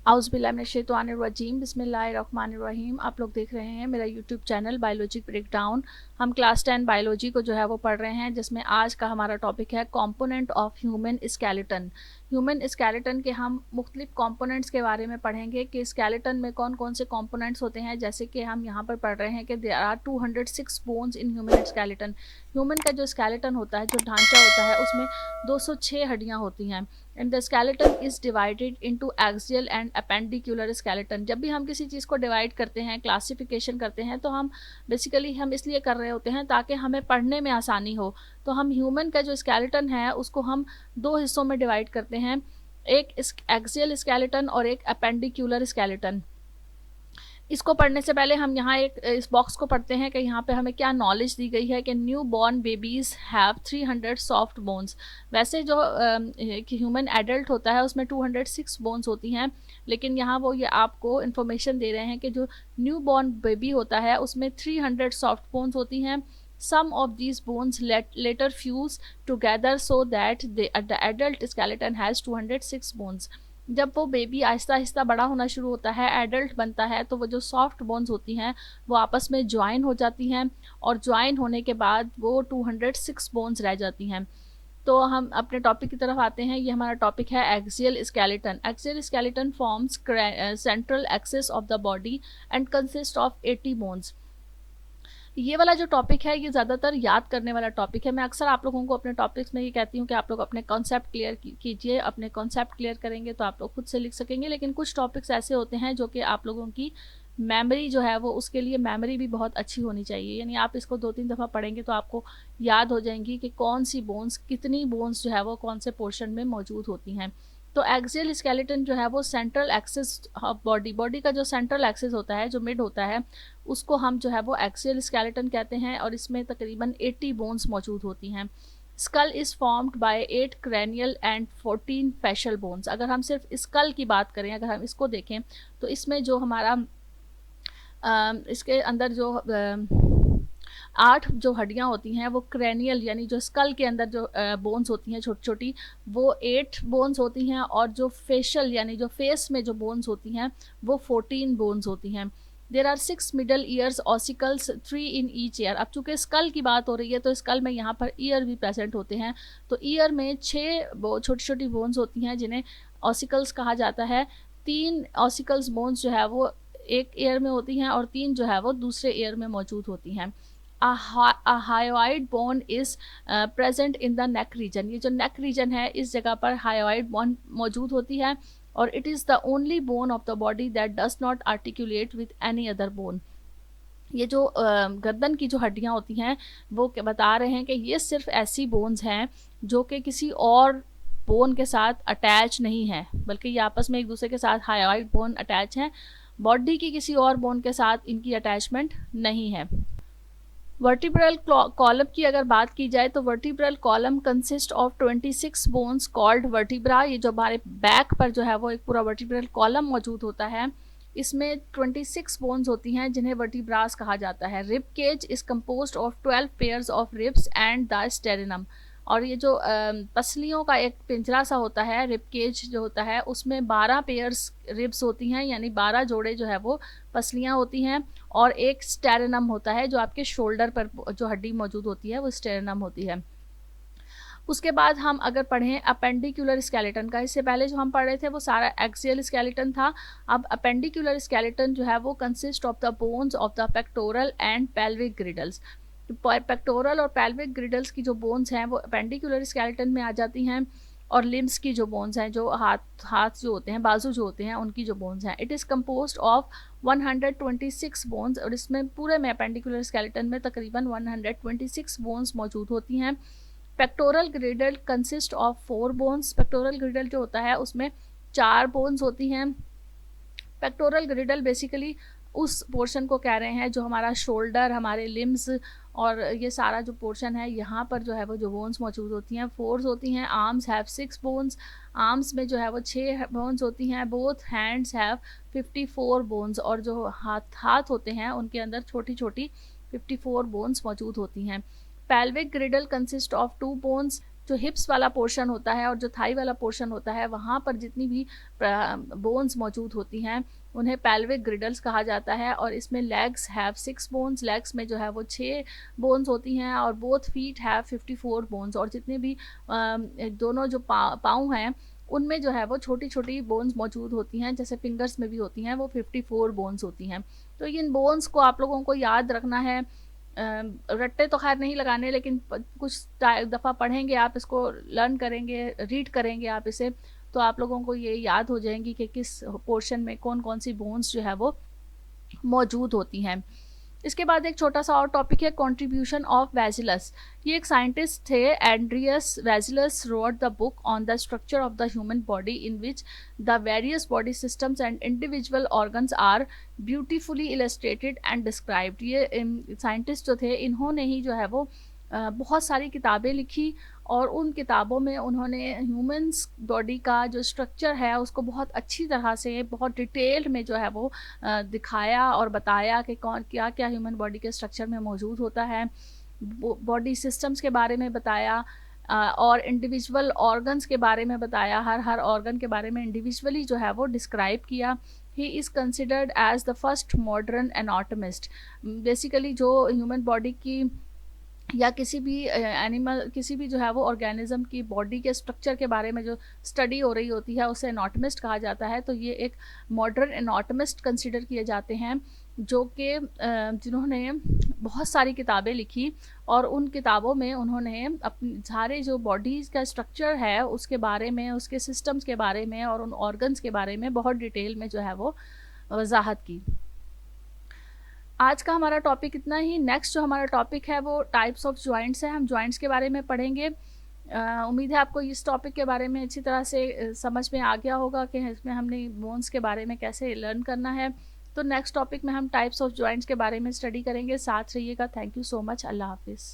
औज़ुबिल्लाहिमिनश्शैतानिर्रजीम बिस्मिल्लाहिर्रहमानिर्रहीम। आप लोग देख रहे हैं मेरा यूट्यूब चैनल बायोलॉजी ब्रेकडाउन। हम क्लास 10 बायोलॉजी को जो है वो पढ़ रहे हैं, जिसमें आज का हमारा टॉपिक है component of human skeleton. Human skeleton के हम मुख्तलिफ कंपोनेंट्स के बारे में पढ़ेंगे कि स्केलेटन में कौन कौन से कंपोनेंट्स होते हैं। जैसे कि हम यहाँ पर पढ़ रहे हैं कि there are 206 bones in human skeleton. Human का जो स्केलेटन होता है, जो ढांचा होता है, उसमें 206 हड्डियाँ होती हैं। And the skeleton is divided into axial and appendicular skeleton. जब भी हम किसी चीज़ को डिवाइड करते हैं, क्लासिफिकेशन करते हैं, तो हम बेसिकली हम इसलिए कर रहे होते हैं ताकि हमें पढ़ने में आसानी हो। तो हम ह्यूमन का जो स्केलेटन है उसको हम दो हिस्सों में डिवाइड करते हैं, एक एक्सियल स्केलेटन और एक अपेंडिकुलर स्केलेटन। इसको पढ़ने से पहले हम यहाँ एक इस बॉक्स को पढ़ते हैं कि यहाँ पे हमें क्या नॉलेज दी गई है कि new born babies have 300 soft bones. वैसे जो ह्यूमन एडल्ट होता है उसमें 206 बोन्स होती हैं, लेकिन यहाँ वो ये आपको इन्फॉर्मेशन दे रहे हैं कि जो न्यू बॉर्न बेबी होता है उसमें 300 सॉफ्ट बोन्स होती हैं। Some of these bones later fuse together so that the adult skeleton has 206 bones. जब वो बेबी आहिस्ता आहिस्ता बड़ा होना शुरू होता है, एडल्ट बनता है, तो वो जो सॉफ्ट बोन्स होती हैं वो आपस में ज्वाइन हो जाती हैं, और ज्वाइन होने के बाद वो 206 बोन्स रह जाती हैं। तो हम अपने टॉपिक की तरफ आते हैं। ये हमारा टॉपिक है axial skeleton. Axial skeleton forms central axis of the body and consist of 80 bones. ये वाला जो टॉपिक है ये ज़्यादातर याद करने वाला टॉपिक है। मैं अक्सर आप लोगों को अपने टॉपिक्स में ये कहती हूँ कि आप लोग अपने कॉन्सेप्ट क्लियर कीजिए। अपने कॉन्सेप्ट क्लियर करेंगे तो आप लोग खुद से लिख सकेंगे, लेकिन कुछ टॉपिक्स ऐसे होते हैं जो कि आप लोगों की मेमोरी जो है वो, उसके लिए मेमोरी भी बहुत अच्छी होनी चाहिए। यानी आप इसको 2-3 दफ़ा पढ़ेंगे तो आपको याद हो जाएंगी कि कौन सी बोन्स, कितनी बोन्स जो है वो कौन से पोर्शन में मौजूद होती हैं। तो एक्सियल स्केलेटन जो है वो सेंट्रल एक्सिस ऑफ बॉडी का जो सेंट्रल एक्सिस होता है, जो मिड होता है, उसको हम जो है वो एक्सियल स्केलेटन कहते हैं, और इसमें तकरीबन 80 बोन्स मौजूद होती हैं। Skull is formed by 8 cranial and 14 facial bones. अगर हम सिर्फ स्कल की बात करें, अगर हम इसको देखें, तो इसमें जो हमारा इसके अंदर जो 8 जो हड्डियाँ होती हैं वो क्रैनियल, यानी जो स्कल के अंदर जो बोन्स होती हैं छोटी छोटी, वो 8 बोन्स होती हैं, और जो फेशियल यानी जो फेस में जो बोन्स होती हैं वो 14 बोन्स होती हैं। There are 6 middle ears ossicles, 3 in each ear. अब चूँकि स्कल की बात हो रही है तो स्कल में यहाँ पर ईयर भी प्रेजेंट होते हैं। तो ईयर में 6 छोटी छोटी बोन्स होती हैं जिन्हें ऑसिकल्स कहा जाता है। 3 ऑसिकल्स बोन्स जो है वो एक ईयर में होती हैं, और 3 जो है वो दूसरे ईयर में मौजूद होती हैं। a hyoid bone is present in the neck region। ये जो नेक रीजन है, इस जगह पर हायोइड बोन मौजूद होती है, और it is the only bone of the body that does not articulate with any other bone. ये जो गर्दन की जो हड्डियाँ होती हैं वो बता रहे हैं कि ये सिर्फ ऐसी बोन्स हैं जो कि किसी और बोन के साथ अटैच नहीं है, बल्कि ये आपस में एक दूसरे के साथ हायोइड बोन अटैच हैं। बॉडी की किसी और बोन के साथ इनकी अटैचमेंट नहीं है। वर्टिब्रल कॉलम की अगर बात की जाए तो vertebral column consist of 26 bones called vertebra. ये जो हमारे बैक पर जो है वो एक पूरा वर्टिब्रल कॉलम मौजूद होता है, इसमें 26 बोन्स होती हैं जिन्हें वर्टिब्रास कहा जाता है। Rib cage is composed of 12 pairs of ribs and the sternum. और ये जो पसलियों का एक पिंजरा सा होता है, रिब केज जो होता है, उसमें 12 पेयर्स रिब्स होती हैं, यानी 12 जोड़े जो है वो पसलियाँ होती हैं, और एक स्टेरेनम होता है जो आपके शोल्डर पर जो हड्डी मौजूद होती है वो स्टेरेनम होती है। उसके बाद हम अगर पढ़ें अपेंडिकुलर स्केलेटन का, इससे पहले जो हम पढ़ रहे थे वो सारा एक्सियल स्केलेटन था। अब अपेंडिकुलर स्केलेटन जो है वो consist of the bones of the pectoral and pelvic girdles. Pectoral और पेल्विक ग्रिडल्स की जो बोन्स हैं वो अपेंडिकुलर स्केलेटन में आ जाती हैं, और लिम्स की जो बोन्स हैं, जो हाथ जो होते हैं, बाजू जो होते हैं, उनकी जो बोन्स हैं, it is composed of 126 bones. और इसमें पूरे में अपेंडिकुलर स्केलेटन में तकरीबन 126 बोन्स मौजूद होती हैं। Pectoral ग्रिडल consist of 4 bones. Pectoral ग्रिडल जो होता है उसमें 4 बोन्स होती हैं। पेक्टोरल ग्रिडल बेसिकली उस पोर्शन को कह रहे हैं जो हमारा शोल्डर, हमारे लिम्स और ये सारा जो पोर्शन है, यहाँ पर जो है वो जो बोन्स मौजूद होती हैं, 4 होती हैं। Arms have 6 bones. आर्म्स में जो है वो 6 बोन्स होती हैं। Both hands have 54 bones. और जो हाथ होते हैं उनके अंदर छोटी छोटी 54 बोन्स मौजूद होती हैं। Pelvic ग्रिडल consist of 2 bones. जो हिप्स वाला पोर्शन होता है और जो थाई वाला पोर्शन होता है, वहाँ पर जितनी भी बोन्स मौजूद होती हैं उन्हें पेल्विक ग्रिडल्स कहा जाता है। और इसमें लेग्स हैव 6 बोन्स, लेग्स में जो है वो 6 बोन्स होती हैं, और बोथ फीट हैव 54 बोन्स, और जितने भी दोनों जो पाँव हैं उनमें जो है वो छोटी छोटी बोन्स मौजूद होती हैं, जैसे फिंगर्स में भी होती हैं, वो 54 बोन्स होती हैं। तो इन बोन्स को आप लोगों को याद रखना है। रट्टे तो खैर नहीं लगाने, लेकिन कुछ दफ़ा पढ़ेंगे आप, इसको लर्न करेंगे, रीड करेंगे आप इसे, तो आप लोगों को ये याद हो जाएंगी कि किस पोर्शन में कौन कौन सी बोन्स जो है वो मौजूद होती हैं। इसके बाद एक छोटा सा और टॉपिक है कंट्रीब्यूशन ऑफ वेजिलस। ये एक साइंटिस्ट थे, Andreas Vesalius wrote the book on the structure of the human body in which the various body systems and individual organs are beautifully illustrated and described. ये साइंटिस्ट जो थे इन्होंने ही जो है वो बहुत सारी किताबें लिखी, और उन किताबों में उन्होंने ह्यूमन्स बॉडी का जो स्ट्रक्चर है उसको बहुत अच्छी तरह से, बहुत डिटेल्ड में जो है वो दिखाया और बताया कि कौन क्या क्या ह्यूमन बॉडी के स्ट्रक्चर में मौजूद होता है, बॉडी सिस्टम्स के बारे में बताया, और इंडिविजुअल ऑर्गन्स के बारे में बताया, हर हर ऑर्गन के बारे में इंडिविजुअली जो है वो डिस्क्राइब किया। He is considered as the first modern anatomist. Basically जो ह्यूमन बॉडी की या किसी भी एनिमल, किसी भी जो है वो ऑर्गेनिज्म की बॉडी के स्ट्रक्चर के बारे में जो स्टडी हो रही होती है उसे एनाटमिस्ट कहा जाता है। तो ये एक मॉडर्न एनाटमिस्ट कंसिडर किए जाते हैं, जो कि जिन्होंने बहुत सारी किताबें लिखी, और उन किताबों में उन्होंने अपने सारे जो बॉडीज़ का स्ट्रक्चर है उसके बारे में, उसके सिस्टम्स के बारे में और उन ऑर्गन्स के बारे में बहुत डिटेल में जो है वो वजाहत की। आज का हमारा टॉपिक इतना ही। नेक्स्ट जो हमारा टॉपिक है वो टाइप्स ऑफ जॉइंट्स है। हम जॉइंट्स के बारे में पढ़ेंगे। उम्मीद है आपको इस टॉपिक के बारे में अच्छी तरह से समझ में आ गया होगा कि इसमें हमने बोन्स के बारे में कैसे लर्न करना है। तो नेक्स्ट टॉपिक में हम टाइप्स ऑफ जॉइंट्स के बारे में स्टडी करेंगे। साथ रहिएगा। Thank you so much. अल्लाह हाफिज़।